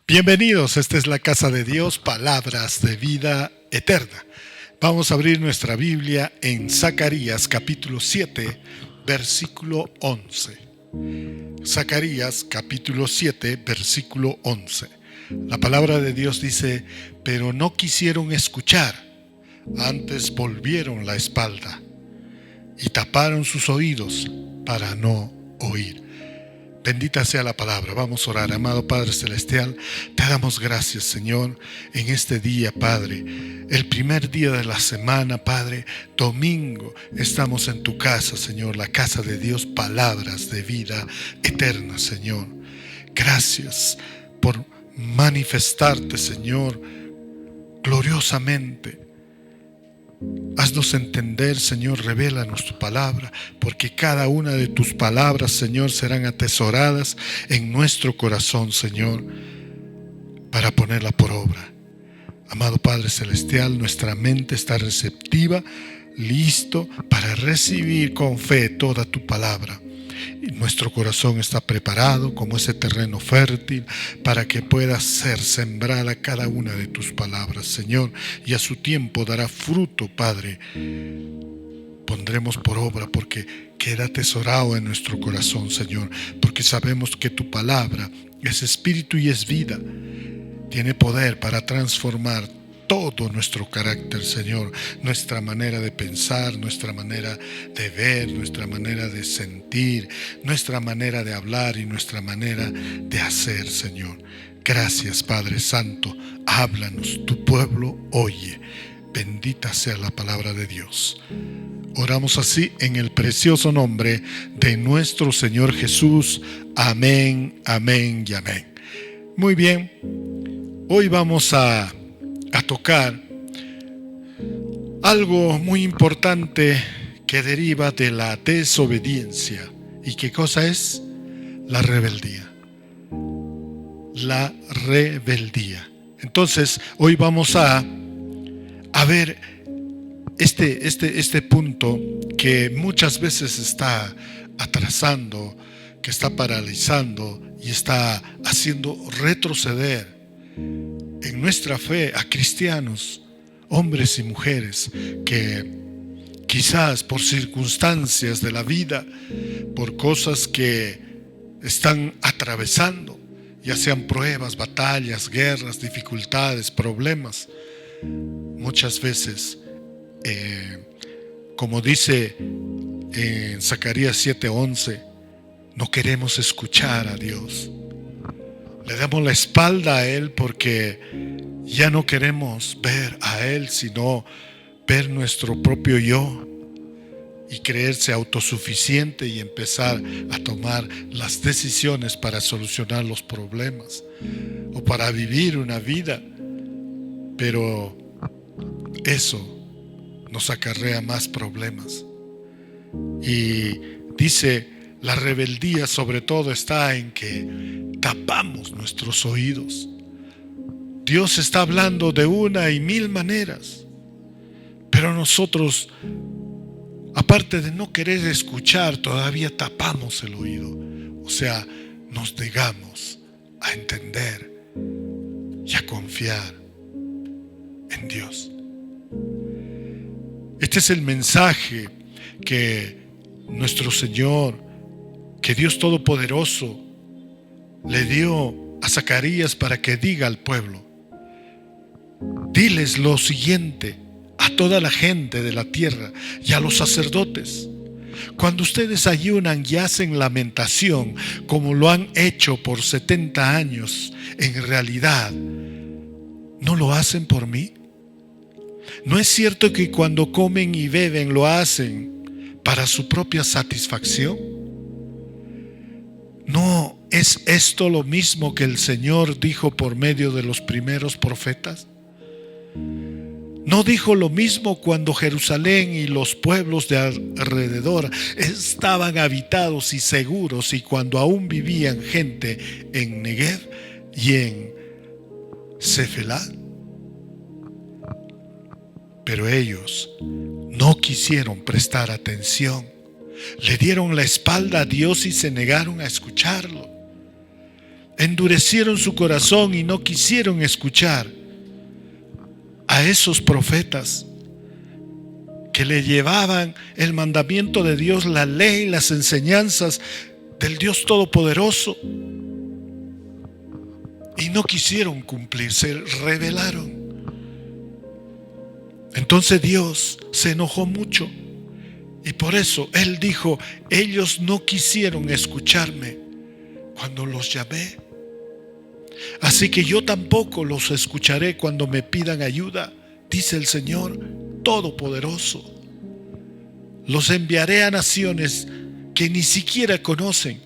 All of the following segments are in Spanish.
Bienvenidos, esta es la casa de Dios, palabras de vida eterna. Vamos a abrir nuestra Biblia en Zacarías capítulo 7, versículo 11. Zacarías capítulo 7, versículo 11. La palabra de Dios dice: pero no quisieron escuchar, antes volvieron la espalda y taparon sus oídos para no oír. Bendita sea la palabra. Vamos a orar. Amado Padre Celestial, te damos gracias, Señor, en este día, Padre, el primer día de la semana, Padre, domingo. Estamos en tu casa, Señor, la casa de Dios, palabras de vida eterna, Señor. Gracias por manifestarte, Señor, gloriosamente. Haznos entender, Señor, revélanos tu palabra, porque cada una de tus palabras, Señor, serán atesoradas en nuestro corazón, Señor, para ponerla por obra. Amado Padre Celestial, nuestra mente está receptiva, listo para recibir con fe toda tu palabra. Y nuestro corazón está preparado como ese terreno fértil para que pueda ser sembrada cada una de tus palabras, Señor, y a su tiempo dará fruto, Padre. Pondremos por obra porque queda atesorado en nuestro corazón, Señor, porque sabemos que tu palabra es espíritu y es vida. Tiene poder para transformar todo nuestro carácter, Señor, nuestra manera de pensar, nuestra manera de ver, nuestra manera de sentir, nuestra manera de hablar y nuestra manera de hacer, Señor. Gracias, Padre Santo, háblanos, tu pueblo oye. Bendita sea la palabra de Dios. Oramos así en el precioso nombre de nuestro Señor Jesús. Amén, amén y amén. Muy bien, hoy vamos a tocar algo muy importante que deriva de la desobediencia. ¿Y qué cosa es? La rebeldía. La rebeldía. Entonces, hoy vamos a ver este punto que muchas veces está atrasando, que está paralizando y está haciendo retroceder en nuestra fe a cristianos, hombres y mujeres que quizás por circunstancias de la vida, por cosas que están atravesando, ya sean pruebas, batallas, guerras, dificultades, problemas, muchas veces, como dice en Zacarías 7:11, no queremos escuchar a Dios. Le damos la espalda a Él porque ya no queremos ver a Él, sino ver nuestro propio yo y creerse autosuficiente y empezar a tomar las decisiones para solucionar los problemas o para vivir una vida. Pero eso nos acarrea más problemas. Y dice, la rebeldía sobre todo está en que tapamos nuestros oídos. Dios está hablando de una y mil maneras, pero nosotros, aparte de no querer escuchar, todavía tapamos el oído. O sea, nos negamos a entender y a confiar en Dios. Este es el mensaje que nuestro Señor, que Dios Todopoderoso le dio a Zacarías para que diga al pueblo: diles lo siguiente a toda la gente de la tierra y a los sacerdotes: cuando ustedes ayunan y hacen lamentación, como lo han hecho por 70 años, en realidad, ¿no lo hacen por mí? ¿No es cierto que cuando comen y beben lo hacen para su propia satisfacción? ¿No es esto lo mismo que el Señor dijo por medio de los primeros profetas? ¿No dijo lo mismo cuando Jerusalén y los pueblos de alrededor estaban habitados y seguros, y cuando aún vivían gente en Negev y en Cefelá? Pero ellos no quisieron prestar atención. Le dieron la espalda a Dios y se negaron a escucharlo. endurecieron su corazón y no quisieron escuchar a esos profetas que le llevaban el mandamiento de Dios, la ley, las enseñanzas del Dios Todopoderoso, y no quisieron cumplir, se rebelaron. Entonces Dios se enojó mucho y por eso Él dijo: ellos no quisieron escucharme cuando los llamé, así que yo tampoco los escucharé cuando me pidan ayuda, dice el Señor Todopoderoso. Los enviaré a naciones que ni siquiera conocen.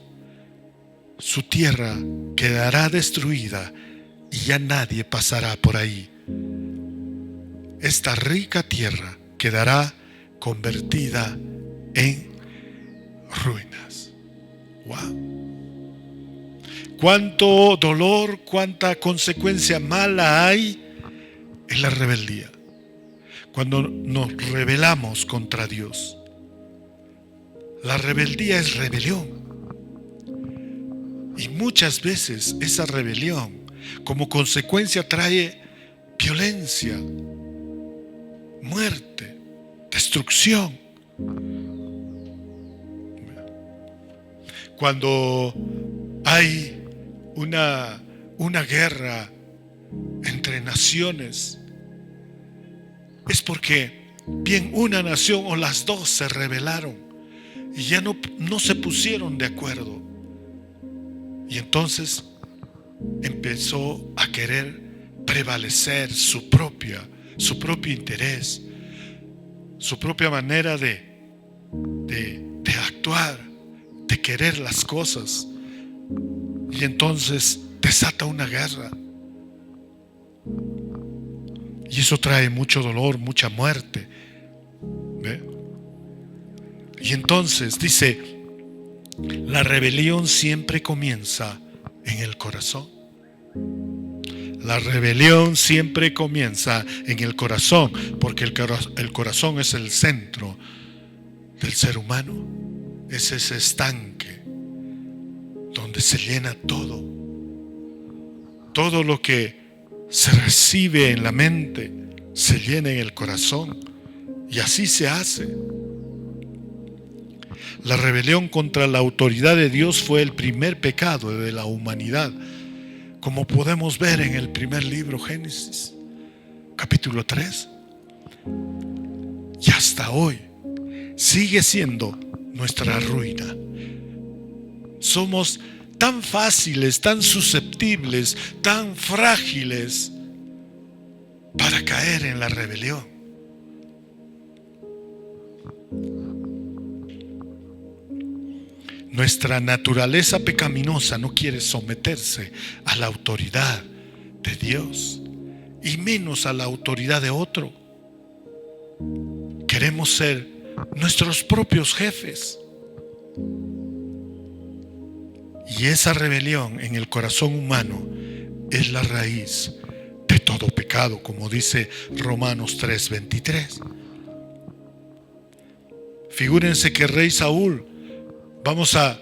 Su tierra quedará destruida y ya nadie pasará por ahí. Esta rica tierra quedará convertida en ruinas. ¡Wow! Cuánto dolor, cuánta consecuencia mala hay en la rebeldía. Cuando nos rebelamos contra Dios. La rebeldía es rebelión. Y muchas veces esa rebelión como consecuencia trae violencia, muerte, destrucción. Cuando hay una guerra entre naciones, es porque bien una nación o las dos se rebelaron y ya no se pusieron de acuerdo. Y entonces empezó a querer prevalecer su propio interés, su propia manera de actuar, de querer las cosas. Y entonces desata una guerra. Y eso trae mucho dolor, mucha muerte. ¿Ve? Y entonces dice: la rebelión siempre comienza en el corazón. La rebelión siempre comienza en el corazón, porque el corazón es el centro del ser humano. Es ese estanque donde se llena todo. Todo lo que se recibe en la mente se llena en el corazón. Y así se hace. La rebelión contra la autoridad de Dios fue el primer pecado de la humanidad, como podemos ver en el primer libro, Génesis, capítulo 3. Y hasta hoy sigue siendo nuestra ruina. Somos tan fáciles, tan susceptibles, tan frágiles para caer en la rebelión. Nuestra naturaleza pecaminosa no quiere someterse a la autoridad de Dios y menos a la autoridad de otro. Queremos ser nuestros propios jefes. Y esa rebelión en el corazón humano es la raíz de todo pecado, como dice Romanos 3:23. Figúrense que el rey Saúl, vamos a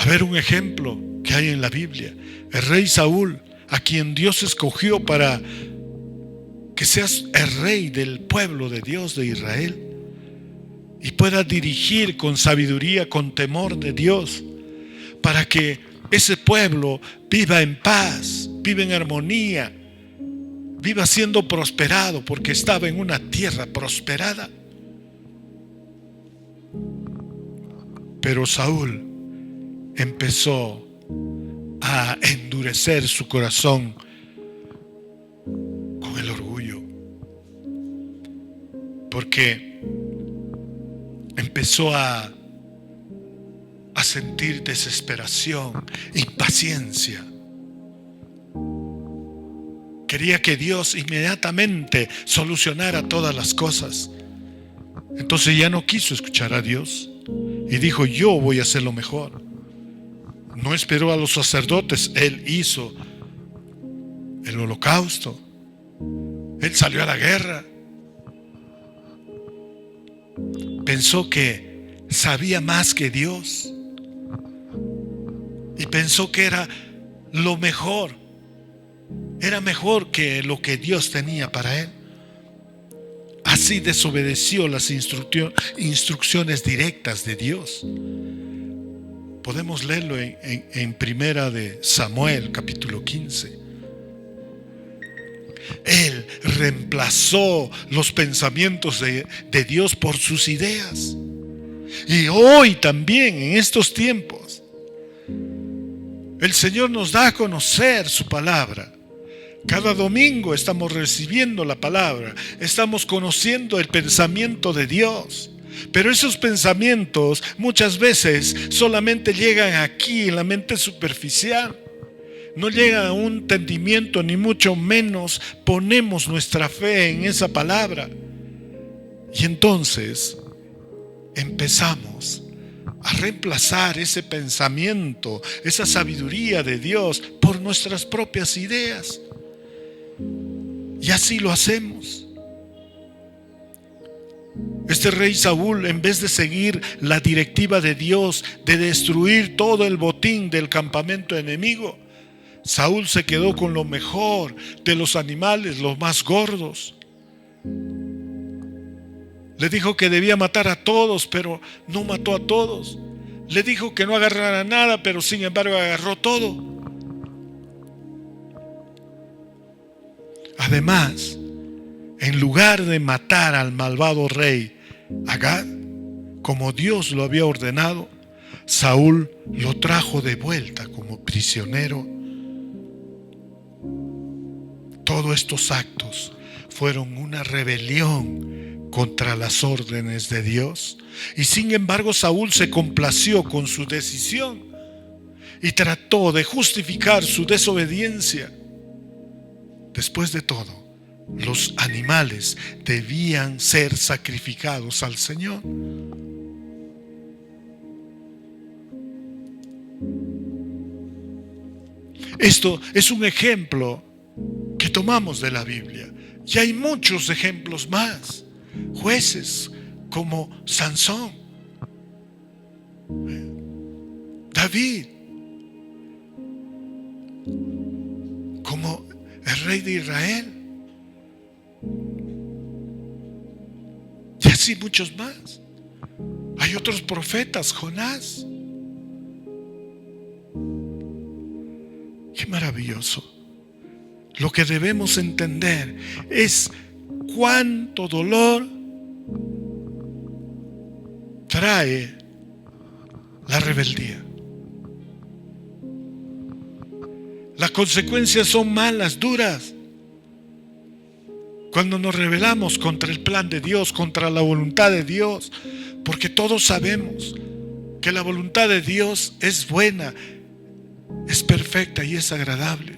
ver un ejemplo que hay en la Biblia. El rey Saúl, a quien Dios escogió para que seas el rey del pueblo de Dios de Israel y pueda dirigir con sabiduría, con temor de Dios, para que ese pueblo viva en paz, viva en armonía, viva siendo prosperado, porque estaba en una tierra prosperada. Pero Saúl empezó a endurecer su corazón con el orgullo, porque empezó a sentir desesperación, impaciencia. Quería que Dios inmediatamente solucionara todas las cosas. Entonces ya no quiso escuchar a Dios y dijo: yo voy a hacer lo mejor. No esperó a los sacerdotes, él hizo el holocausto, él salió a la guerra. Pensó que sabía más que Dios y pensó que era lo mejor. Era mejor que lo que Dios tenía para él. Así desobedeció las instrucciones directas de Dios. Podemos leerlo en Primera de Samuel, capítulo 15. Él reemplazó los pensamientos de Dios por sus ideas. Y hoy también, en estos tiempos, el Señor nos da a conocer su palabra. Cada domingo estamos recibiendo la palabra, estamos conociendo el pensamiento de Dios. Pero esos pensamientos muchas veces solamente llegan aquí en la mente superficial. No llegan a un entendimiento, ni mucho menos ponemos nuestra fe en esa palabra. Y entonces empezamos a reemplazar ese pensamiento, esa sabiduría de Dios por nuestras propias ideas. Y así lo hacemos. Este rey Saúl, en vez de seguir la directiva de Dios de destruir todo el botín del campamento enemigo, Saúl se quedó con lo mejor de los animales, los más gordos. Le dijo que debía matar a todos, pero no mató a todos. Le dijo que no agarrara nada, pero sin embargo agarró todo. Además, en lugar de matar al malvado rey Agag, como Dios lo había ordenado, Saúl lo trajo de vuelta como prisionero. Todos estos actos fueron una rebelión contra las órdenes de Dios. Y sin embargo, Saúl se complació con su decisión y trató de justificar su desobediencia. Después de todo, los animales debían ser sacrificados al Señor. Esto es un ejemplo que tomamos de la Biblia. Y hay muchos ejemplos más. Jueces como Sansón, David, como el rey de Israel. Y así muchos más. Hay otros profetas, Jonás. Qué maravilloso. Lo que debemos entender es cuánto dolor trae la rebeldía. Las consecuencias son malas, duras. Cuando nos rebelamos contra el plan de Dios, contra la voluntad de Dios, porque todos sabemos que la voluntad de Dios es buena, es perfecta y es agradable.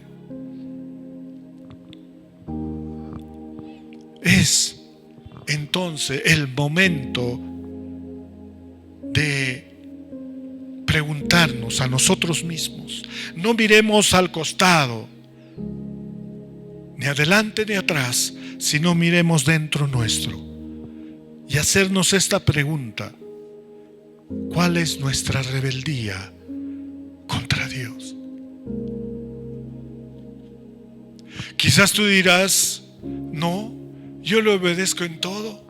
Es entonces el momento de preguntarnos a nosotros mismos. No miremos al costado, ni adelante ni atrás, sino miremos dentro nuestro y hacernos esta pregunta: ¿cuál es nuestra rebeldía contra Dios? Quizás tú dirás: no, yo le obedezco en todo.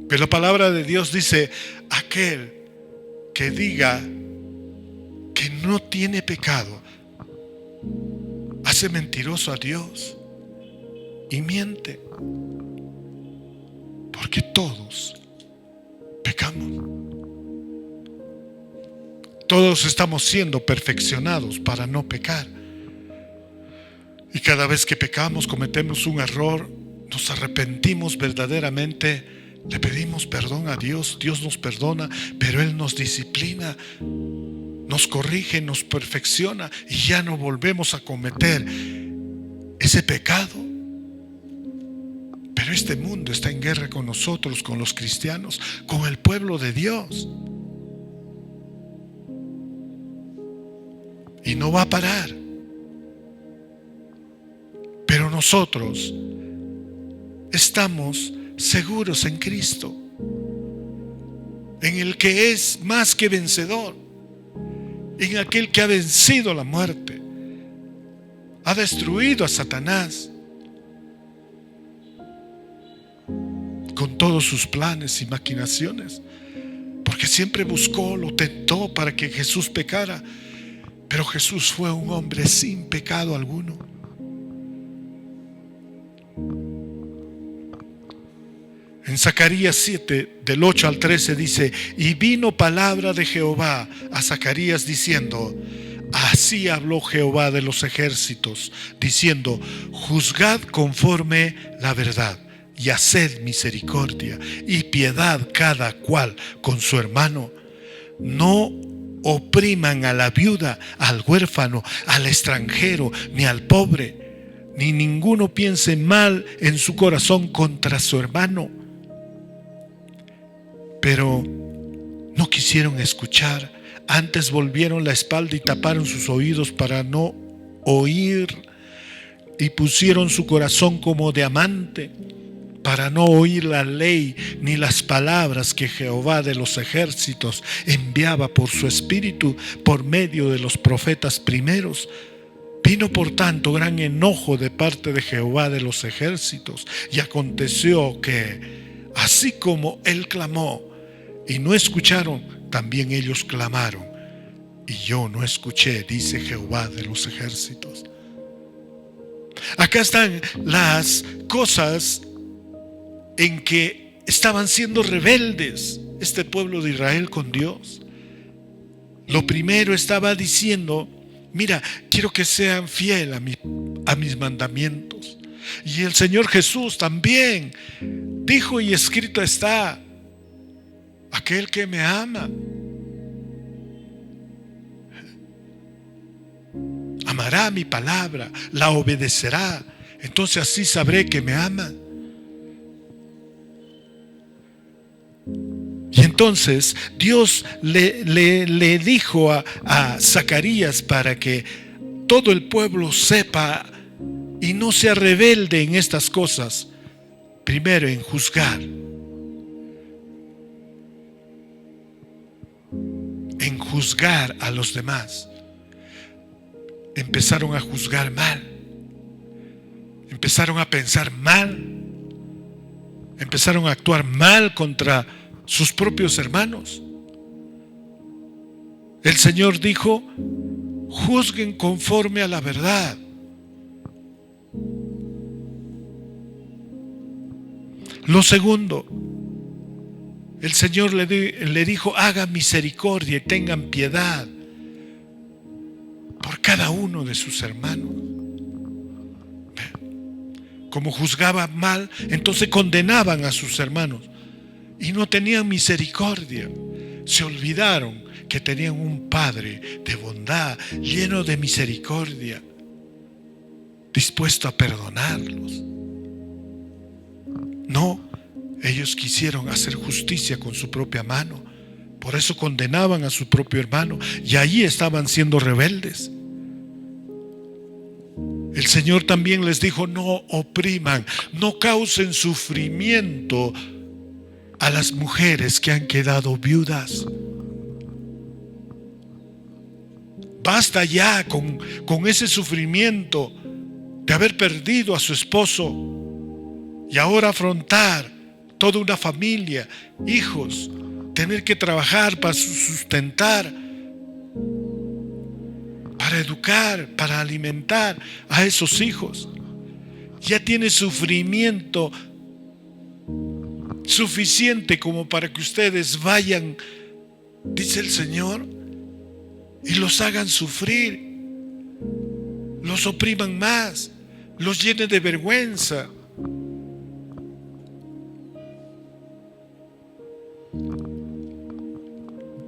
Pero la palabra de Dios dice: aquel que diga que no tiene pecado hace mentiroso a Dios y miente, porque todos pecamos. Todos estamos siendo perfeccionados para no pecar. Y cada vez que pecamos, cometemos un error, nos arrepentimos verdaderamente, le pedimos perdón a Dios, Dios nos perdona, pero Él nos disciplina, nos corrige, nos perfecciona y ya no volvemos a cometer ese pecado. Pero este mundo está en guerra con nosotros, con los cristianos, con el pueblo de Dios. Y no va a parar. Pero nosotros estamos seguros en Cristo, en el que es más que vencedor. en aquel que ha vencido la muerte, ha destruido a Satanás con todos sus planes y maquinaciones, porque siempre buscó, lo tentó para que Jesús pecara, pero Jesús fue un hombre sin pecado alguno. En Zacarías 7, del 8 al 13 dice: y vino palabra de Jehová a Zacarías diciendo: así habló Jehová de los ejércitos, diciendo: juzgad conforme la verdad, y haced misericordia y piedad cada cual con su hermano. No opriman a la viuda, al huérfano, al extranjero, ni al pobre, ni ninguno piense mal en su corazón contra su hermano. Pero no quisieron escuchar, antes volvieron la espalda y taparon sus oídos para no oír, y pusieron su corazón como diamante para no oír la ley ni las palabras que Jehová de los ejércitos enviaba por su espíritu por medio de los profetas primeros. Vino por tanto gran enojo de parte de Jehová de los ejércitos, y aconteció que, así como él clamó y no escucharon, también ellos clamaron y yo no escuché, dice Jehová de los ejércitos. Acá están las cosas en que estaban siendo rebeldes este pueblo de Israel con Dios. Lo primero, estaba diciendo: mira, quiero que sean fieles a mis mandamientos. Y el Señor Jesús también dijo, y escrito está: aquel que me ama amará mi palabra, la obedecerá. Entonces así sabré que me ama. Y entonces Dios le dijo a Zacarías para que todo el pueblo sepa y no sea rebelde en estas cosas. Primero, en juzgar. En juzgar a los demás. Empezaron a juzgar mal. Empezaron a pensar mal. Empezaron a actuar mal contra sus propios hermanos. El Señor dijo: juzguen conforme a la verdad. Lo segundo, el Señor le dijo: hagan misericordia y tengan piedad por cada uno de sus hermanos. Como juzgaban mal, entonces condenaban a sus hermanos y no tenían misericordia. Se olvidaron que tenían un Padre de bondad, lleno de misericordia, dispuesto a perdonarlos. No, ellos quisieron hacer justicia con su propia mano. Por eso condenaban a su propio hermano, y allí estaban siendo rebeldes. El Señor también les dijo: no opriman, no causen sufrimiento a las mujeres que han quedado viudas. Basta ya con ese sufrimiento de haber perdido a su esposo y ahora afrontar toda una familia, hijos, tener que trabajar para sustentar, para educar, para alimentar a esos hijos. Ya tiene sufrimiento suficiente como para que ustedes vayan, dice el Señor, y los hagan sufrir, los opriman más, los llenen de vergüenza.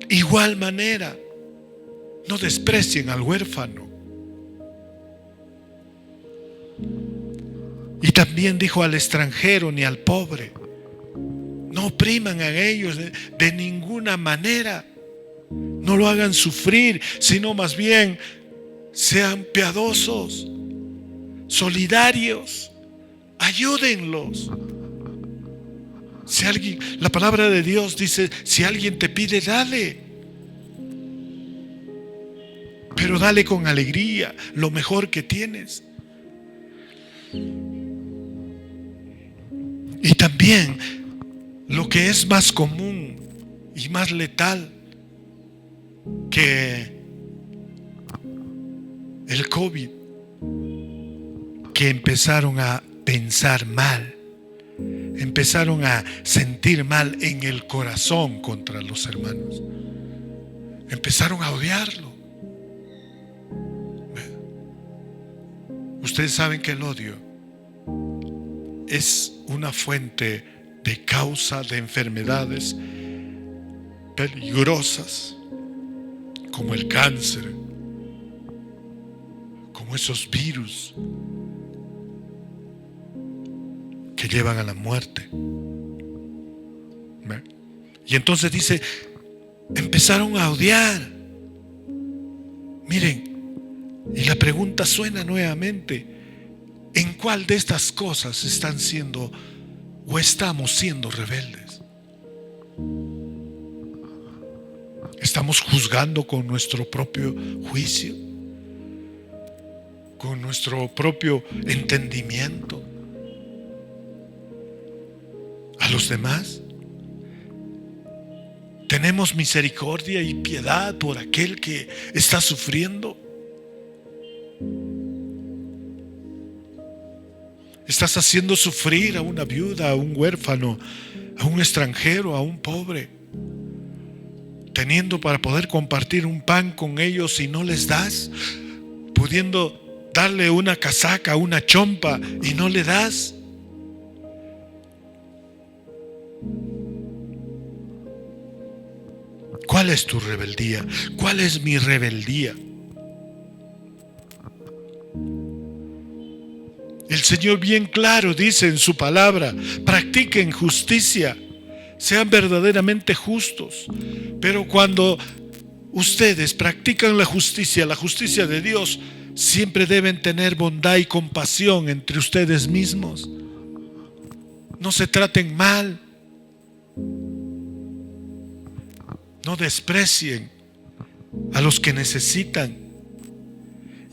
Igual manera, no desprecien al huérfano. Y también dijo: al extranjero ni al pobre. No opriman a ellos de ninguna manera. No lo hagan sufrir, sino más bien sean piadosos, solidarios, ayúdenlos. Si alguien, la palabra de Dios dice: si alguien te pide, dale. pero dale con alegría lo mejor que tienes. Y también lo que es más común y más letal que el COVID, que empezaron a pensar mal, empezaron a sentir mal en el corazón contra los hermanos, empezaron a odiarlo. Ustedes saben que el odio es una fuente de causa de enfermedades peligrosas como el cáncer, como esos virus que llevan a la muerte. Y entonces dice, empezaron a odiar. Miren, y la pregunta suena nuevamente: ¿en cuál de estas cosas están siendo o estamos siendo rebeldes? ¿Estamos juzgando con nuestro propio juicio, con nuestro propio entendimiento a los demás? ¿Tenemos misericordia y piedad por aquel que está sufriendo? ¿Estás haciendo sufrir a una viuda, a un huérfano, a un extranjero, a un pobre, teniendo para poder compartir un pan con ellos y no les das? Pudiendo darle una casaca, una chompa y no le das. ¿Cuál es tu rebeldía? ¿Cuál es mi rebeldía? El Señor bien claro dice en su palabra: practiquen justicia, sean verdaderamente justos. Pero cuando ustedes practican la justicia de Dios, siempre deben tener bondad y compasión entre ustedes mismos. No se traten mal, no desprecien a los que necesitan.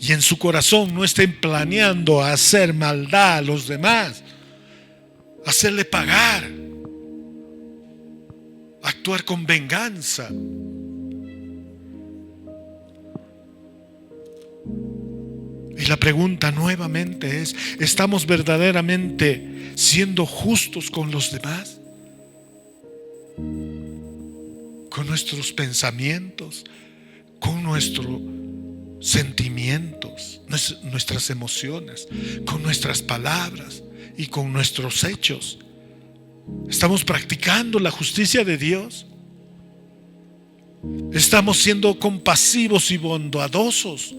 Y en su corazón no estén planeando hacer maldad a los demás, hacerle pagar, actuar con venganza. Y la pregunta nuevamente es: ¿estamos verdaderamente siendo justos con los demás? Con nuestros pensamientos, con nuestros sentimientos, nuestras emociones, con nuestras palabras y con nuestros hechos. ¿Estamos practicando la justicia de Dios? ¿Estamos siendo compasivos y bondadosos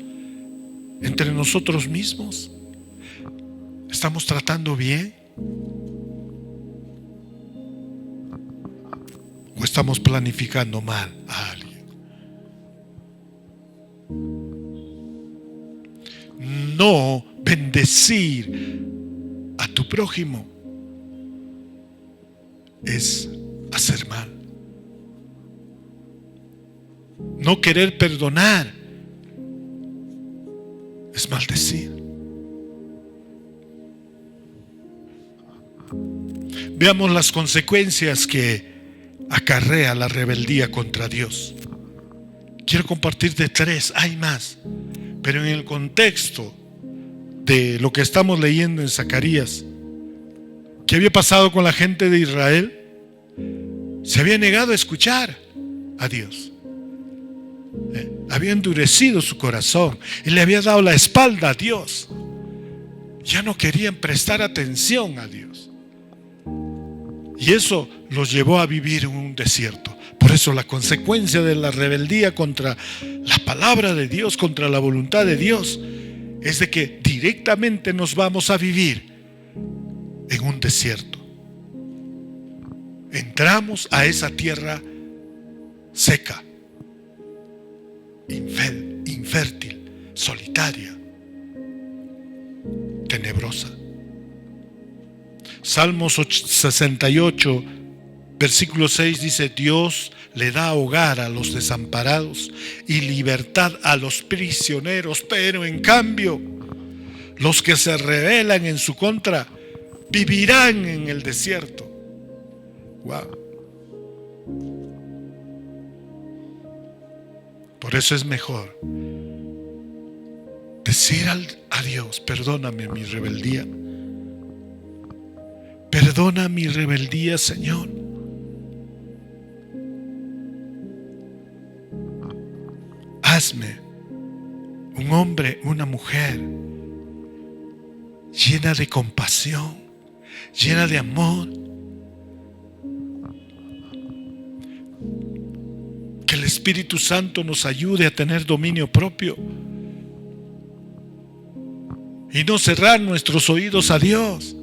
entre nosotros mismos? ¿Estamos tratando bien? ¿O estamos planificando mal a alguien? No bendecir a tu prójimo es hacer mal. No querer perdonar es maldecir. Veamos las consecuencias que acarrea la rebeldía contra Dios. Quiero compartirte 3, hay más, pero en el contexto de lo que estamos leyendo en Zacarías, ¿qué había pasado con la gente de Israel? Se había negado a escuchar a Dios. Había endurecido su corazón y le había dado la espalda a Dios. Ya no querían prestar atención a Dios. Y eso los llevó a vivir en un desierto. Por eso la consecuencia de la rebeldía contra la palabra de Dios, contra la voluntad de Dios, es de que directamente nos vamos a vivir en un desierto. Entramos a esa tierra seca, infértil, solitaria, tenebrosa. Salmos 68, Versículo 6 dice: Dios le da hogar a los desamparados y libertad a los prisioneros, pero en cambio los que se rebelan en su contra vivirán en el desierto. Wow. Por eso es mejor decir a Dios: perdóname mi rebeldía. Perdona mi rebeldía, Señor. Hazme un hombre, una mujer llena de compasión, llena de amor. Que el Espíritu Santo nos ayude a tener dominio propio y no cerrar nuestros oídos a Dios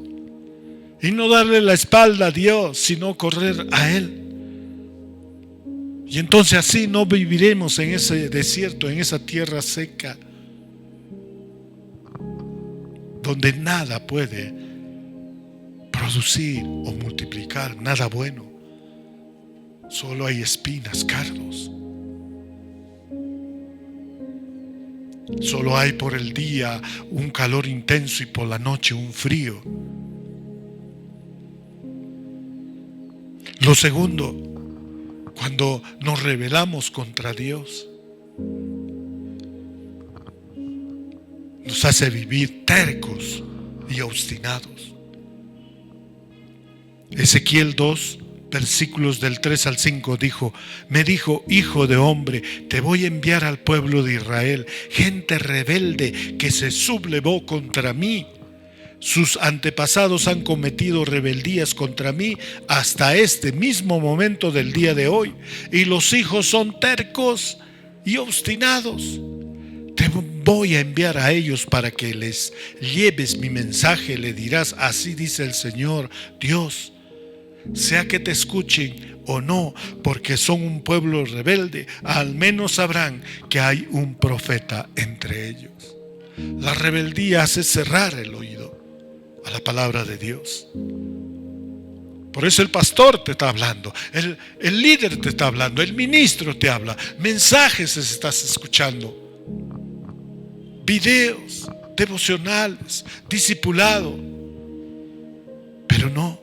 y no darle la espalda a Dios, sino correr a Él. Y entonces así no viviremos en ese desierto, en esa tierra seca, donde nada puede producir o multiplicar, nada bueno. Solo hay espinas, cardos. Solo hay por el día un calor intenso y por la noche un frío. Lo segundo, cuando nos rebelamos contra Dios, nos hace vivir tercos y obstinados. Ezequiel 2, versículos del 3 al 5 me dijo: hijo de hombre, te voy a enviar al pueblo de Israel, gente rebelde que se sublevó contra mí. Sus antepasados han cometido rebeldías contra mí hasta este mismo momento del día de hoy, y los hijos son tercos y obstinados. Te voy a enviar a ellos para que les lleves mi mensaje. Le dirás: así dice el Señor Dios, sea que te escuchen o no, porque son un pueblo rebelde, al menos sabrán que hay un profeta entre ellos. La rebeldía hace cerrar el oído a la palabra de Dios. Por eso el pastor te está hablando, el líder te está hablando, el ministro te habla, mensajes estás escuchando, videos, devocionales, discipulado, pero no.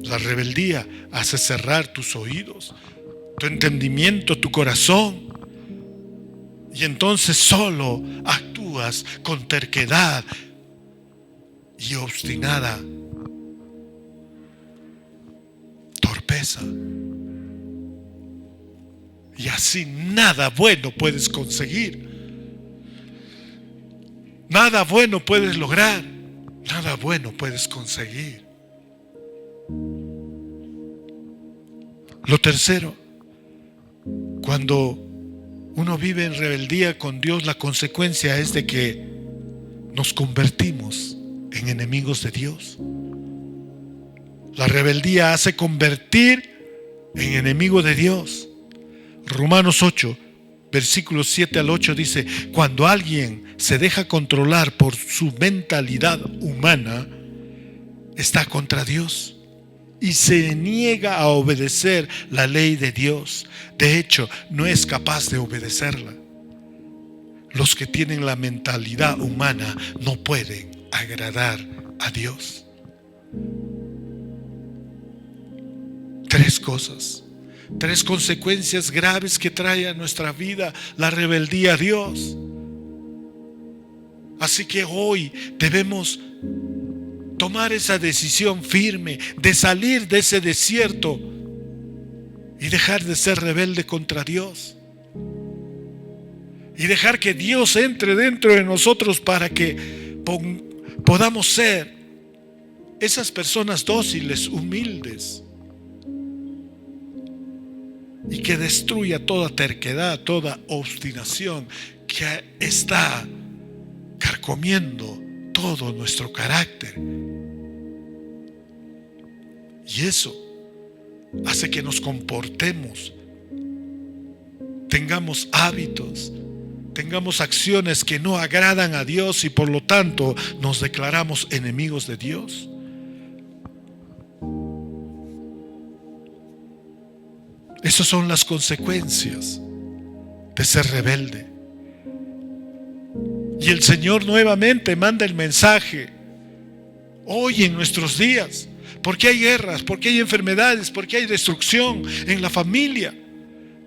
La rebeldía hace cerrar tus oídos, tu entendimiento, tu corazón. Y entonces solo actúas con terquedad y obstinada torpeza. Y así nada bueno puedes conseguir. Nada bueno puedes lograr. Nada bueno puedes conseguir. Lo tercero, cuando uno vive en rebeldía con Dios, la consecuencia es de que nos convertimos en enemigos de Dios. La rebeldía hace convertir en enemigo de Dios. Romanos 8, versículos 7 al 8 dice: cuando alguien se deja controlar por su mentalidad humana, está contra Dios y se niega a obedecer la ley de Dios. De hecho, no es capaz de obedecerla. Los que tienen la mentalidad humana no pueden agradar a Dios. Tres cosas, tres consecuencias graves que trae a nuestra vida la rebeldía a Dios. Así que hoy debemos tomar esa decisión firme de salir de ese desierto y dejar de ser rebelde contra Dios. Y dejar que Dios entre dentro de nosotros para que podamos ser esas personas dóciles, humildes, y que destruya toda terquedad, toda obstinación que está carcomiendo todo nuestro carácter. Y eso hace que nos comportemos, tengamos hábitos, tengamos acciones que no agradan a Dios y por lo tanto nos declaramos enemigos de Dios. Esas son las consecuencias de ser rebelde. Y el Señor nuevamente manda el mensaje hoy en nuestros días. ¿Por qué hay guerras? ¿Por qué hay enfermedades? ¿Por qué hay destrucción en la familia?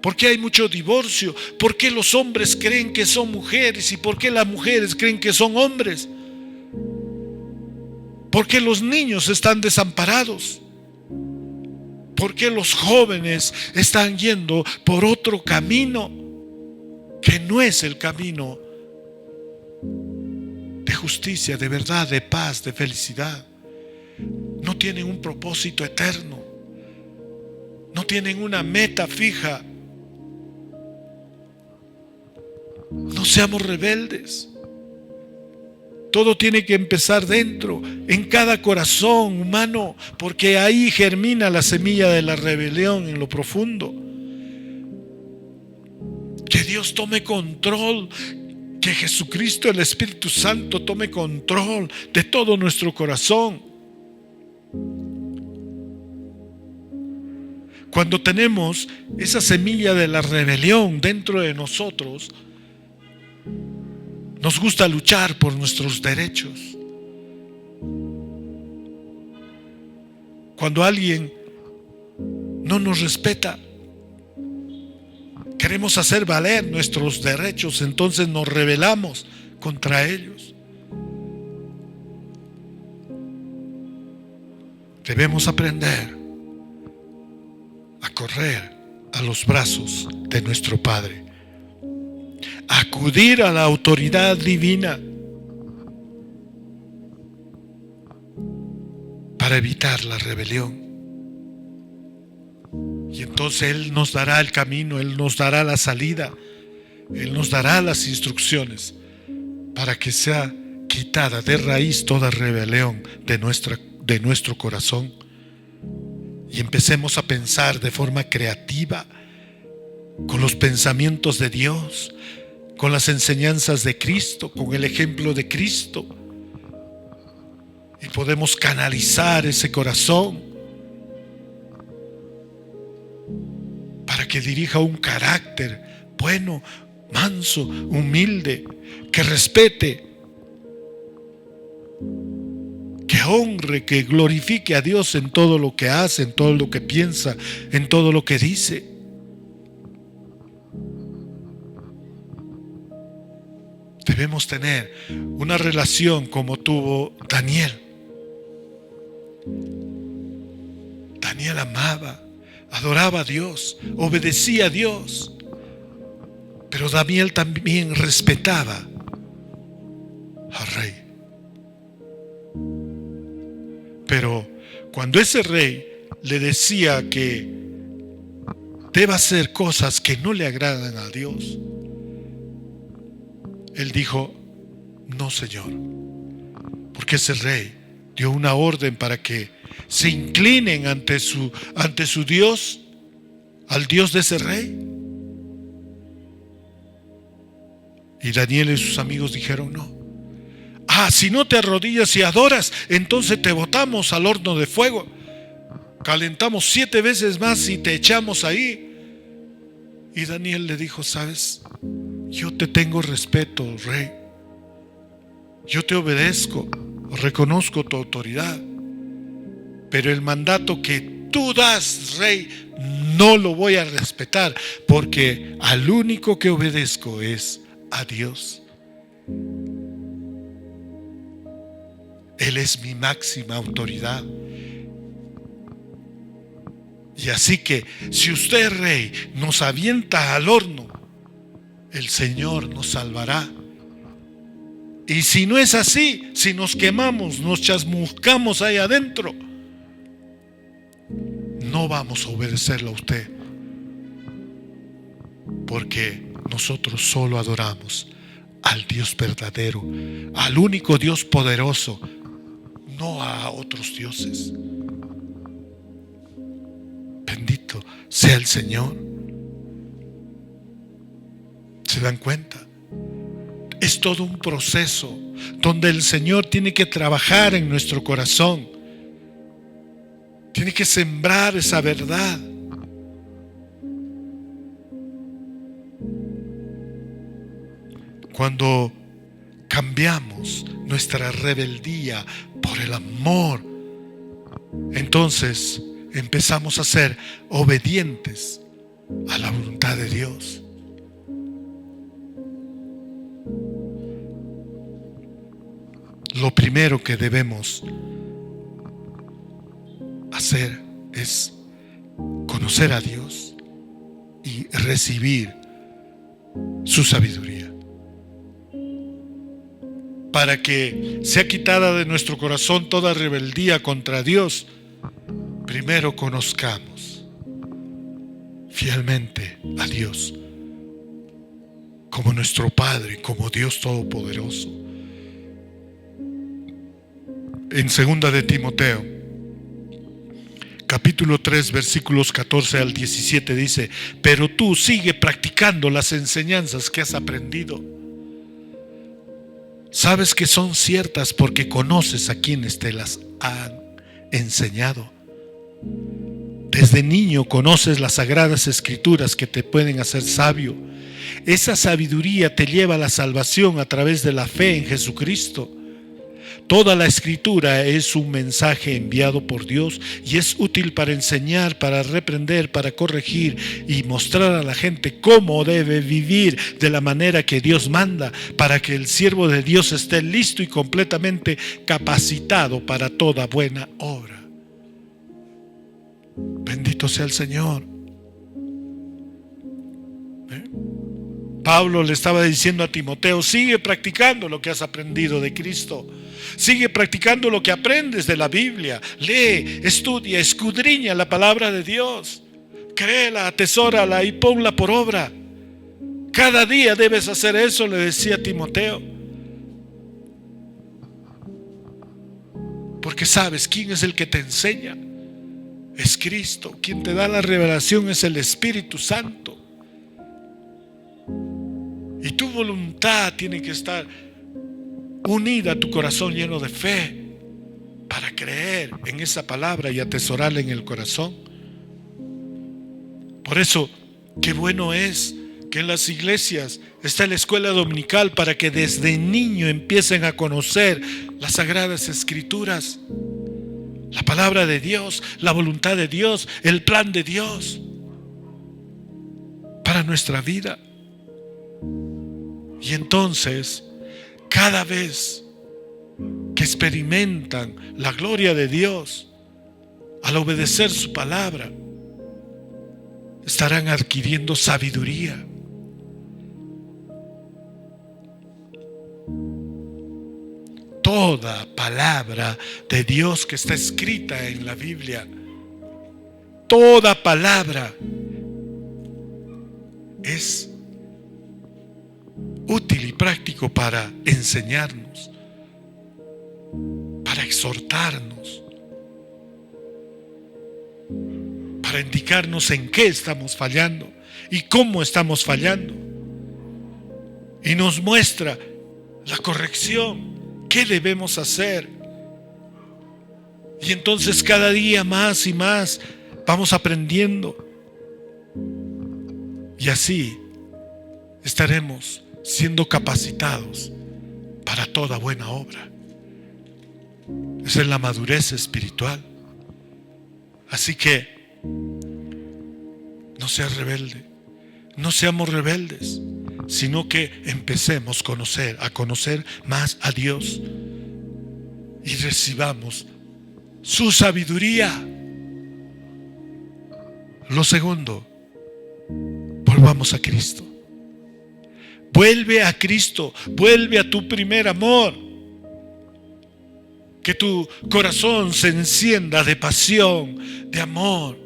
¿Por qué hay mucho divorcio? ¿Por qué los hombres creen que son mujeres? ¿Y por qué las mujeres creen que son hombres? ¿Por qué los niños están desamparados? ¿Por qué los jóvenes están yendo por otro camino que no es el camino de justicia, de verdad, de paz, de felicidad? No tienen un propósito eterno, no tienen una meta fija. No seamos rebeldes. Todo tiene que empezar dentro, en cada corazón humano, porque ahí germina la semilla de la rebelión en lo profundo. Que Dios tome control, que Jesucristo, el Espíritu Santo, tome control de todo nuestro corazón. Cuando tenemos esa semilla de la rebelión dentro de nosotros, nos gusta luchar por nuestros derechos. Cuando alguien no nos respeta, queremos hacer valer nuestros derechos, entonces nos rebelamos contra ellos. Debemos aprender a correr a los brazos de nuestro Padre, acudir a la autoridad divina para evitar la rebelión. Y entonces Él nos dará el camino, Él nos dará la salida, Él nos dará las instrucciones para que sea quitada de raíz toda rebelión de nuestro corazón y empecemos a pensar de forma creativa, con los pensamientos de Dios, con las enseñanzas de Cristo, con el ejemplo de Cristo, y podemos canalizar ese corazón para que dirija un carácter bueno, manso, humilde, que respete, que honre, que glorifique a Dios en todo lo que hace, en todo lo que piensa, en todo lo que dice. Debemos tener una relación como tuvo Daniel. Daniel amaba, adoraba a Dios, obedecía a Dios, pero Daniel también respetaba al rey. Pero cuando ese rey le decía que deba hacer cosas que no le agradan a Dios, él dijo: no, Señor, porque ese rey dio una orden para que se inclinen ante su Dios, al Dios de ese rey. Y Daniel y sus amigos dijeron: no. Si no te arrodillas y adoras, entonces te botamos al horno de fuego, calentamos 7 veces más y te echamos ahí. Y Daniel le dijo: ¿sabes? Yo te tengo respeto, rey. Yo te obedezco, reconozco tu autoridad, pero el mandato que tú das, rey, no lo voy a respetar, porque al único que obedezco es a Dios. Él es mi máxima autoridad. Y así que si usted, rey, nos avienta al horno, el Señor nos salvará. Y si no es así, si nos quemamos, nos chasmuscamos ahí adentro, no vamos a obedecerlo a usted, porque nosotros solo adoramos al Dios verdadero, al único Dios poderoso, no a otros dioses. Bendito sea el Señor. ¿Se dan cuenta? Es todo un proceso donde el Señor tiene que trabajar en nuestro corazón, tiene que sembrar esa verdad cuando cambiamos nuestra rebeldía por el amor, entonces empezamos a ser obedientes a la voluntad de Dios. Lo primero que debemos hacer es conocer a Dios y recibir su sabiduría, para que sea quitada de nuestro corazón toda rebeldía contra Dios. Primero conozcamos fielmente a Dios como nuestro Padre, como Dios Todopoderoso. En 2 de Timoteo, capítulo 3, versículos 14 al 17 dice: pero tú sigue practicando las enseñanzas que has aprendido. Sabes que son ciertas porque conoces a quienes te las han enseñado. Desde niño conoces las sagradas escrituras que te pueden hacer sabio. Esa sabiduría te lleva a la salvación a través de la fe en Jesucristo. Toda la escritura es un mensaje enviado por Dios y es útil para enseñar, para reprender, para corregir y mostrar a la gente cómo debe vivir de la manera que Dios manda, para que el siervo de Dios esté listo y completamente capacitado para toda buena obra. Bendito sea el Señor. Pablo le estaba diciendo a Timoteo: sigue practicando lo que has aprendido de Cristo. Sigue practicando lo que aprendes de la Biblia. Lee, estudia, escudriña la palabra de Dios. Créela, atesórala y ponla por obra. Cada día debes hacer eso, le decía a Timoteo. Porque sabes quién es el que te enseña. Es Cristo. Quien te da la revelación es el Espíritu Santo. Y tu voluntad tiene que estar unida a tu corazón lleno de fe para creer en esa palabra y atesorarla en el corazón. Por eso, qué bueno es que en las iglesias está la escuela dominical para que desde niño empiecen a conocer las sagradas escrituras, la palabra de Dios, la voluntad de Dios, el plan de Dios para nuestra vida. Y entonces, cada vez que experimentan la gloria de Dios al obedecer su palabra, estarán adquiriendo sabiduría. Toda palabra de Dios que está escrita en la Biblia, toda palabra es útil y práctico para enseñarnos, para exhortarnos, para indicarnos en qué estamos fallando y cómo estamos fallando. Y nos muestra la corrección, qué debemos hacer. Y entonces cada día más y más vamos aprendiendo. Y así estaremos siendo capacitados para toda buena obra. Esa es la madurez espiritual. Así que no seas rebelde, no seamos rebeldes, sino que empecemos a conocer más a Dios y recibamos su sabiduría. Lo segundo, volvamos a Cristo. Vuelve a Cristo, vuelve a tu primer amor. Que tu corazón se encienda de pasión, de amor,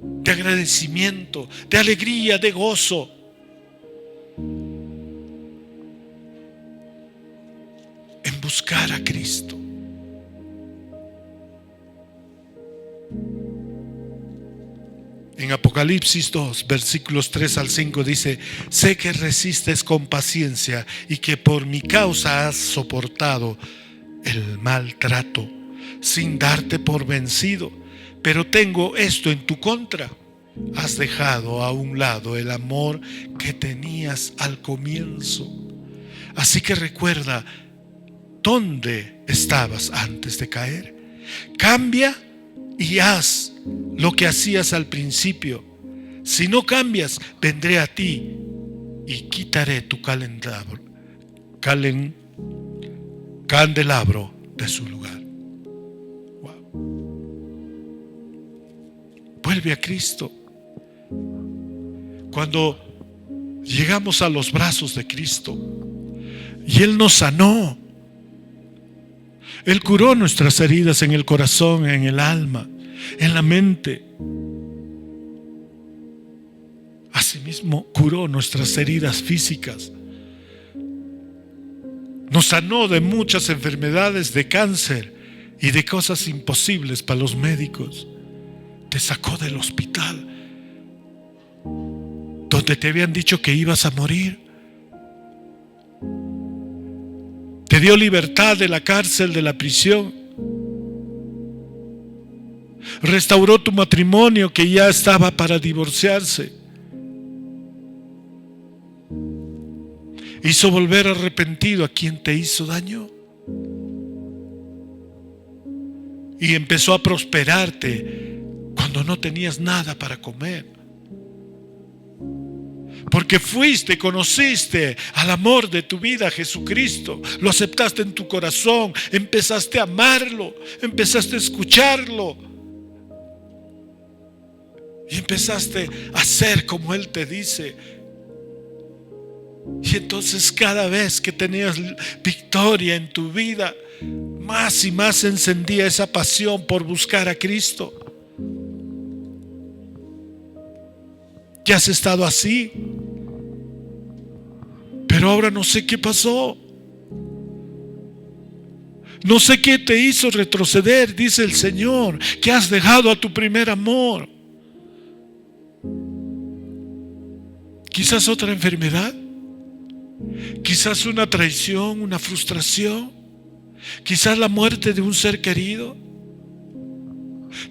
de agradecimiento, de alegría, de gozo. En buscar a Cristo. En Apocalipsis 2, versículos 3 al 5 dice: sé que resistes con paciencia y que por mi causa has soportado el maltrato sin darte por vencido. Pero tengo esto en tu contra: has dejado a un lado el amor que tenías al comienzo. Así que recuerda dónde estabas antes de caer. Cambia y haz lo que hacías al principio. Si no cambias, vendré a ti y quitaré tu candelabro de su lugar. Wow. Vuelve a Cristo. Cuando llegamos a los brazos de Cristo y Él nos sanó, Él curó nuestras heridas en el corazón, en el alma, en la mente. Asimismo, curó nuestras heridas físicas. Nos sanó de muchas enfermedades, de cáncer y de cosas imposibles para los médicos. Te sacó del hospital, donde te habían dicho que ibas a morir. Te dio libertad de la cárcel, de la prisión. Restauró tu matrimonio que ya estaba para divorciarse. Hizo volver arrepentido a quien te hizo daño. Y empezó a prosperarte cuando no tenías nada para comer. Porque conociste al amor de tu vida, Jesucristo. Lo aceptaste en tu corazón. Empezaste a amarlo. Empezaste a escucharlo. Y empezaste a hacer como Él te dice. Y entonces cada vez que tenías victoria en tu vida, más y más se encendía esa pasión por buscar a Cristo. Ya has estado así, pero ahora no sé qué pasó. No sé qué te hizo retroceder, dice el Señor, que has dejado a tu primer amor. Quizás otra enfermedad. Quizás una traición, una frustración, quizás la muerte de un ser querido.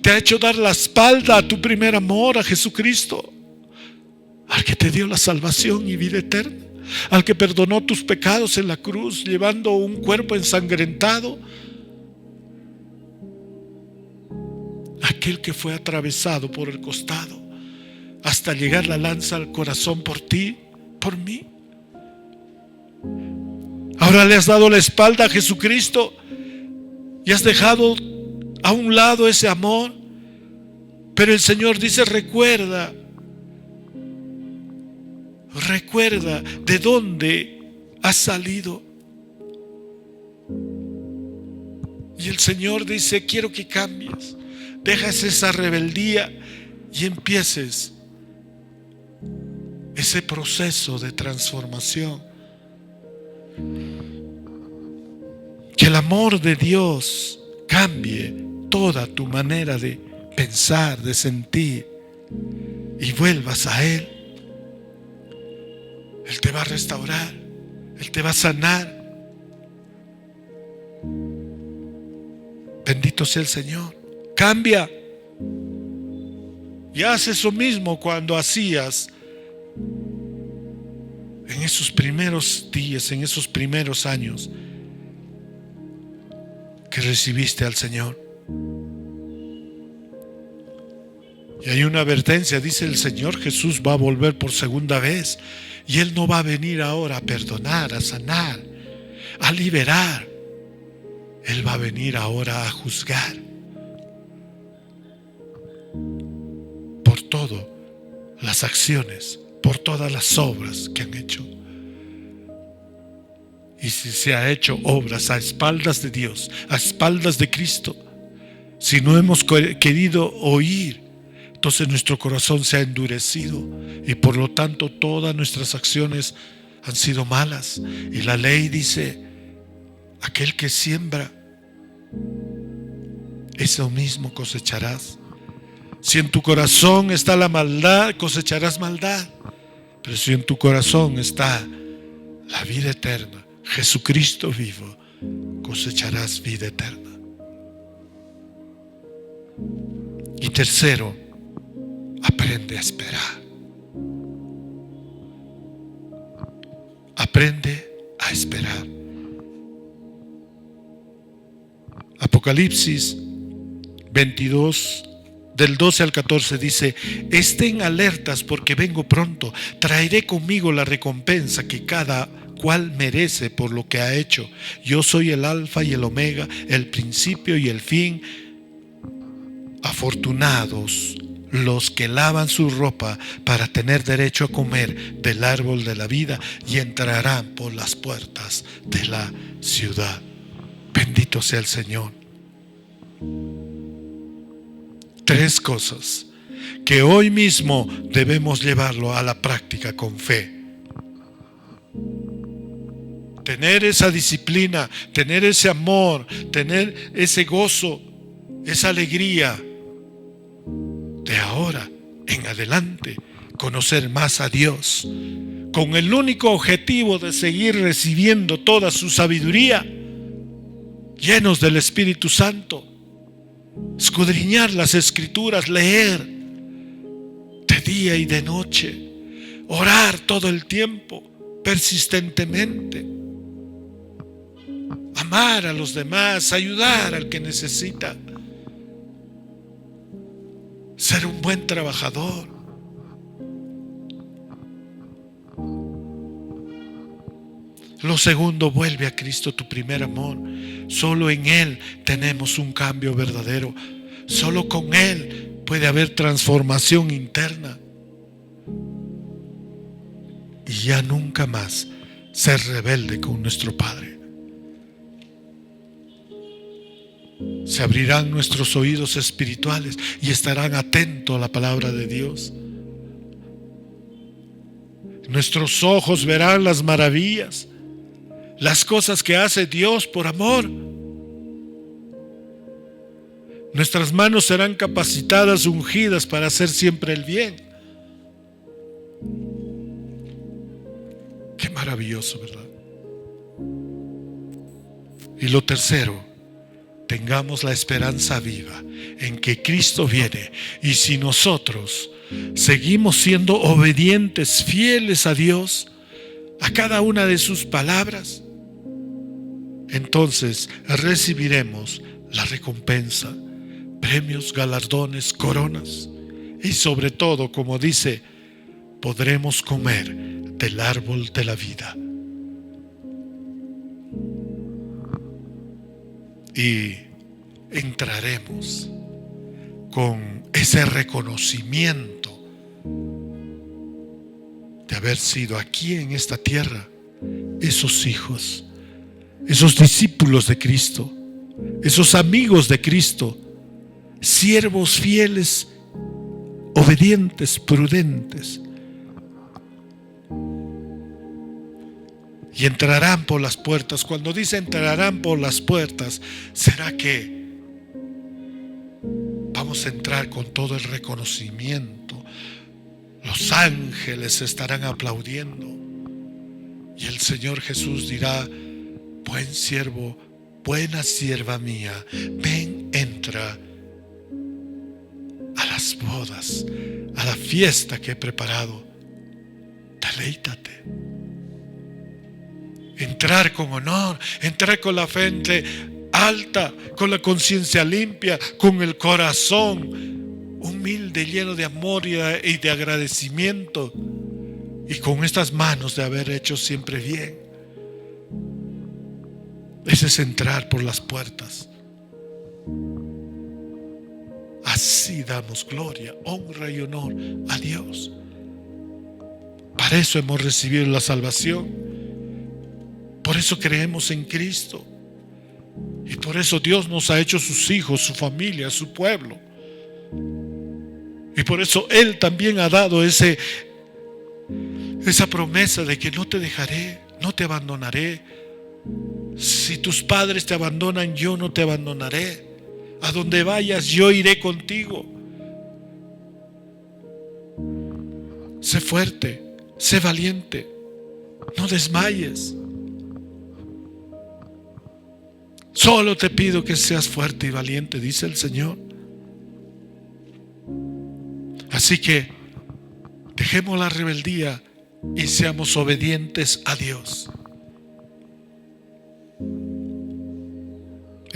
Te ha hecho dar la espalda a tu primer amor, a Jesucristo, al que te dio la salvación y vida eterna, al que perdonó tus pecados en la cruz, llevando un cuerpo ensangrentado, aquel que fue atravesado por el costado hasta llegar la lanza al corazón por ti, por mí. Ahora le has dado la espalda a Jesucristo y has dejado a un lado ese amor. Pero el Señor dice: recuerda de dónde has salido. Y el Señor dice: quiero que cambies. Dejas esa rebeldía y empieces ese proceso de transformación. Que el amor de Dios cambie toda tu manera de pensar, de sentir, y vuelvas a Él. Él te va a restaurar, Él te va a sanar. Bendito sea el Señor. Cambia y haz eso mismo cuando hacías en esos primeros días, en esos primeros años que recibiste al Señor. Y hay una advertencia, dice el Señor Jesús va a volver por segunda vez, y Él no va a venir ahora a perdonar, a sanar, a liberar. Él va a venir ahora a juzgar por todas las acciones, por todas las obras que han hecho. Y si se ha hecho obras a espaldas de Dios, a espaldas de Cristo, si no hemos querido oír, entonces nuestro corazón se ha endurecido y por lo tanto todas nuestras acciones han sido malas. Y la ley dice: aquel que siembra, eso mismo cosecharás. Si en tu corazón está la maldad, cosecharás maldad. Pero si en tu corazón está la vida eterna, Jesucristo vivo, cosecharás vida eterna. Y tercero, aprende a esperar. Aprende a a esperar. Apocalipsis 22, del 12 al 14 dice: estén alertas porque vengo pronto, traeré conmigo la recompensa que cada cual merece por lo que ha hecho. Yo soy el alfa y el omega, el principio y el fin. Afortunados los que lavan su ropa para tener derecho a comer del árbol de la vida y entrarán por las puertas de la ciudad. Bendito sea el Señor. 3 cosas que hoy mismo debemos llevarlo a la práctica con fe. Tener esa disciplina, tener ese amor, tener ese gozo, esa alegría de ahora en adelante, conocer más a Dios, con el único objetivo de seguir recibiendo toda su sabiduría, llenos del Espíritu Santo, escudriñar las Escrituras, leer de día y de noche, orar todo el tiempo, persistentemente, amar a los demás, ayudar al que necesita, ser un buen trabajador. Lo segundo, vuelve a Cristo, tu primer amor. Solo en Él tenemos un cambio verdadero. Solo con Él puede haber transformación interna. Y ya nunca más ser rebelde con nuestro Padre. Se abrirán nuestros oídos espirituales y estarán atentos a la palabra de Dios. Nuestros ojos verán las maravillas, las cosas que hace Dios por amor. Nuestras manos serán capacitadas, ungidas para hacer siempre el bien. Qué maravilloso, ¿verdad? Y lo tercero, tengamos la esperanza viva en que Cristo viene, y si nosotros seguimos siendo obedientes, fieles a Dios, a cada una de sus palabras, entonces recibiremos la recompensa, premios, galardones, coronas, y sobre todo, como dice, podremos comer del árbol de la vida. Y entraremos con ese reconocimiento de haber sido aquí en esta tierra esos hijos, esos discípulos de Cristo, esos amigos de Cristo, siervos fieles, obedientes, prudentes. Y entrarán por las puertas. Cuando dice entrarán por las puertas, ¿será que vamos a entrar con todo el reconocimiento? Los ángeles estarán aplaudiendo y el Señor Jesús dirá: buen siervo, buena sierva mía, ven, entra a las bodas, a la fiesta que he preparado, deleítate. Entrar con honor, entrar con la frente alta, con la conciencia limpia, con el corazón humilde, lleno de amor y de agradecimiento, y con estas manos de haber hecho siempre bien. Ese es entrar por las puertas. Así damos gloria, honra y honor a Dios. Para eso hemos recibido la salvación. Por eso creemos en Cristo. Y por eso Dios nos ha hecho sus hijos, su familia, su pueblo. Y por eso Él también ha dado esa promesa de que no te dejaré, no te abandonaré. Si tus padres te abandonan, yo no te abandonaré. A donde vayas, yo iré contigo. Sé fuerte, sé valiente, no desmayes. Solo te pido que seas fuerte y valiente, dice el Señor. Así que dejemos la rebeldía y seamos obedientes a Dios.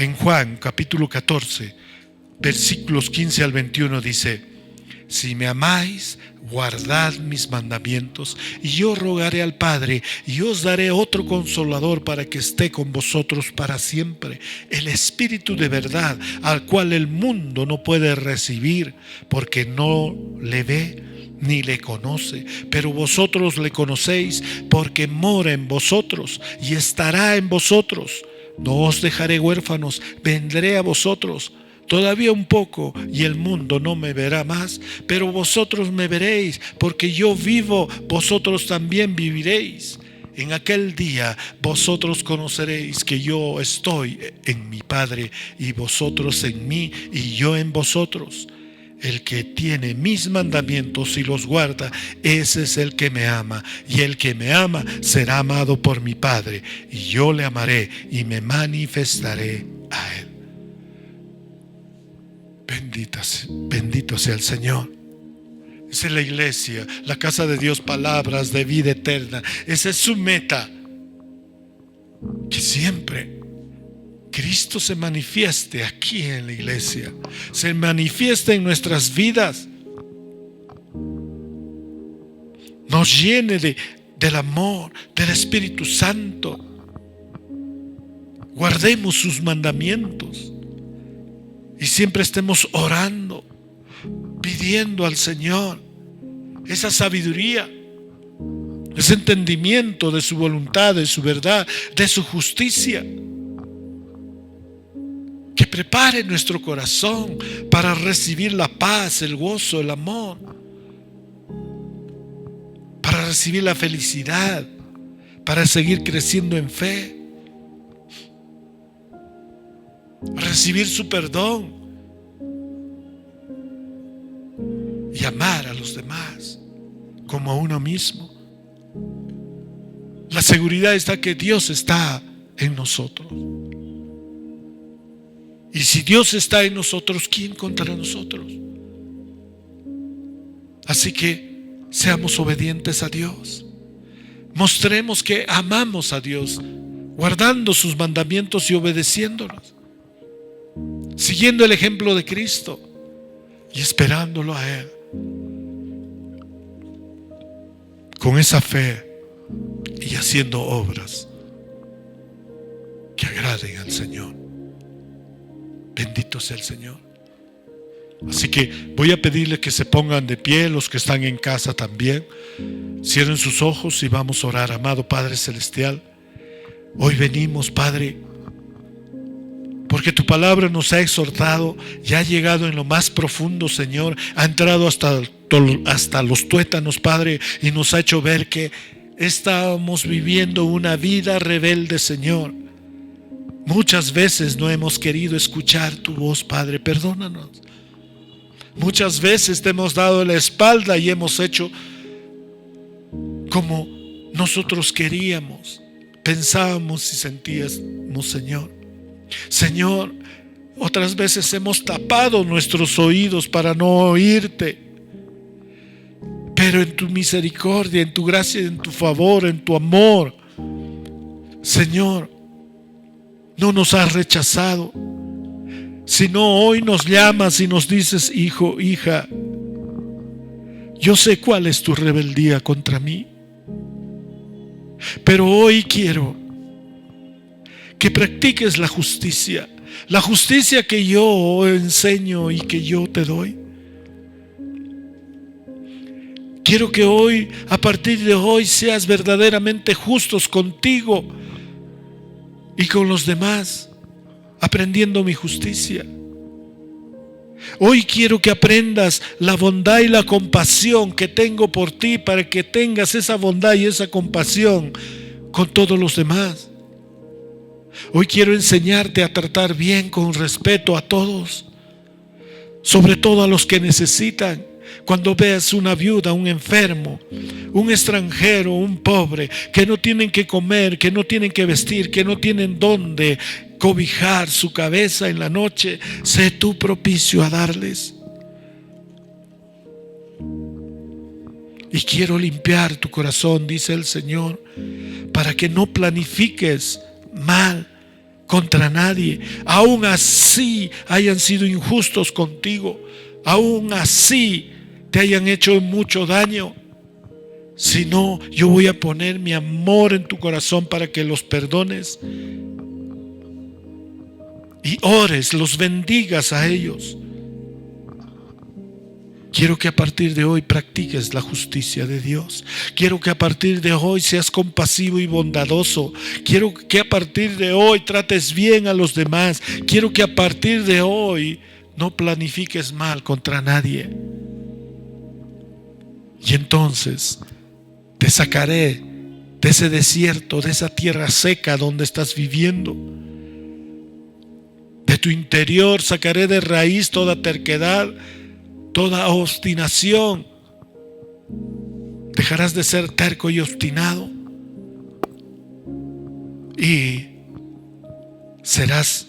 En Juan capítulo 14, versículos 15 al 21 dice: si me amáis, guardad mis mandamientos, y yo rogaré al Padre, y os daré otro Consolador para que esté con vosotros para siempre, el Espíritu de verdad, al cual el mundo no puede recibir, porque no le ve ni le conoce, pero vosotros le conocéis, porque mora en vosotros y estará en vosotros. No os dejaré huérfanos, vendré a vosotros. Todavía un poco y el mundo no me verá más, pero vosotros me veréis, porque yo vivo, vosotros también viviréis. En aquel día vosotros conoceréis que yo estoy en mi Padre, y vosotros en mí, y yo en vosotros. El que tiene mis mandamientos y los guarda, ese es el que me ama, y el que me ama será amado por mi Padre, y yo le amaré y me manifestaré a él. Bendito sea el Señor. Esa es la iglesia, la casa de Dios, palabras de vida eterna. Esa es su meta. Que siempre Cristo se manifieste aquí en la iglesia, se manifieste en nuestras vidas, nos llene del amor, del Espíritu Santo. Guardemos sus mandamientos y siempre estemos orando, pidiendo al Señor esa sabiduría, ese entendimiento de su voluntad, de su verdad, de su justicia. Que prepare nuestro corazón para recibir la paz, el gozo, el amor, para recibir la felicidad, para seguir creciendo en fe, recibir su perdón y amar a los demás como a uno mismo. La seguridad está que Dios está en nosotros. Y si Dios está en nosotros, ¿quién contra nosotros? Así que seamos obedientes a Dios. Mostremos que amamos a Dios, guardando sus mandamientos y obedeciéndolos, siguiendo el ejemplo de Cristo y esperándolo a Él. Con esa fe y haciendo obras que agraden al Señor. Bendito sea el Señor. Así que voy a pedirle que se pongan de pie, los que están en casa también. Cierren sus ojos y vamos a orar. Amado Padre Celestial, hoy venimos, Padre, porque tu palabra nos ha exhortado y ha llegado en lo más profundo, Señor. Ha entrado hasta los tuétanos, Padre, y nos ha hecho ver que estábamos viviendo una vida rebelde, Señor. Muchas veces no hemos querido escuchar tu voz, Padre, perdónanos. Muchas veces te hemos dado la espalda y hemos hecho como nosotros queríamos, pensábamos y sentíamos, Señor. Señor, otras veces hemos tapado nuestros oídos para no oírte. Pero en tu misericordia, en tu gracia, en tu favor, en tu amor, Señor, no nos has rechazado, sino hoy nos llamas y nos dices: hijo, hija, yo sé cuál es tu rebeldía contra mí, pero hoy quiero que practiques la justicia que yo enseño y que yo te doy. Quiero que hoy, a partir de hoy, seas verdaderamente justos contigo y con los demás, aprendiendo mi justicia. Hoy quiero que aprendas la bondad y la compasión que tengo por ti, para que tengas esa bondad y esa compasión con todos los demás. Hoy quiero enseñarte a tratar bien, con respeto a todos, sobre todo a los que necesitan. Cuando veas una viuda, un enfermo, un extranjero, un pobre, que no tienen que comer, que no tienen que vestir, que no tienen dónde cobijar su cabeza en la noche, sé tú propicio a darles. Y quiero limpiar tu corazón, dice el Señor, para que no planifiques mal contra nadie, aún así hayan sido injustos contigo, aún así te hayan hecho mucho daño, sino yo voy a poner mi amor en tu corazón para que los perdones y ores, los bendigas a ellos. Quiero que a partir de hoy practiques la justicia de Dios. Quiero que a partir de hoy seas compasivo y bondadoso. Quiero que a partir de hoy trates bien a los demás. Quiero que a partir de hoy no planifiques mal contra nadie. Y entonces te sacaré de ese desierto, de esa tierra seca donde estás viviendo. De tu interior sacaré de raíz toda terquedad, toda obstinación. Dejarás de ser terco y obstinado y serás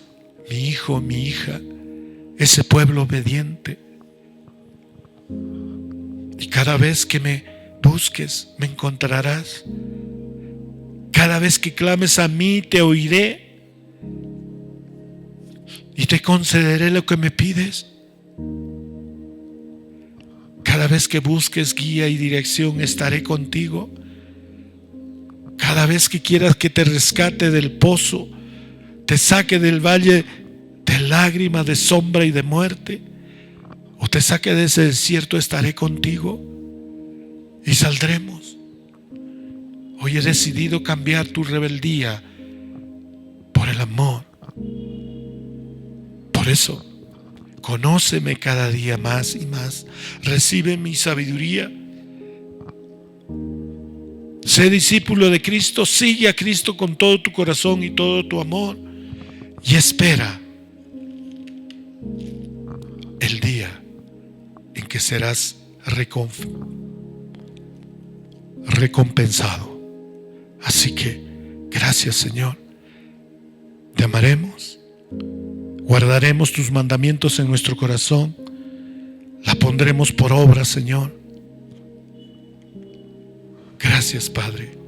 mi hijo, mi hija, ese pueblo obediente. Y cada vez que me busques, me encontrarás. Cada vez que clames a mí, te oiré y te concederé lo que me pides. Cada vez que busques guía y dirección, estaré contigo. Cada vez que quieras que te rescate del pozo, te saque del valle de lágrimas, de sombra y de muerte, o te saque de ese desierto, estaré contigo y saldremos. Hoy he decidido cambiar tu rebeldía por el amor. Por eso, conóceme cada día más y más. Recibe mi sabiduría. Sé discípulo de Cristo. Sigue a Cristo con todo tu corazón y todo tu amor. Y espera el día en que serás recompensado. Así que, gracias, Señor. Te amaremos. Guardaremos tus mandamientos en nuestro corazón. La pondremos por obra, Señor. Gracias, Padre.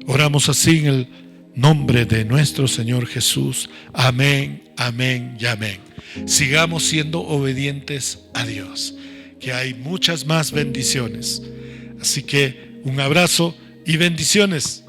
Oramos así en el nombre de nuestro Señor Jesús. Amén, amén y amén. Sigamos siendo obedientes a Dios, que hay muchas más bendiciones. Así que un abrazo y bendiciones.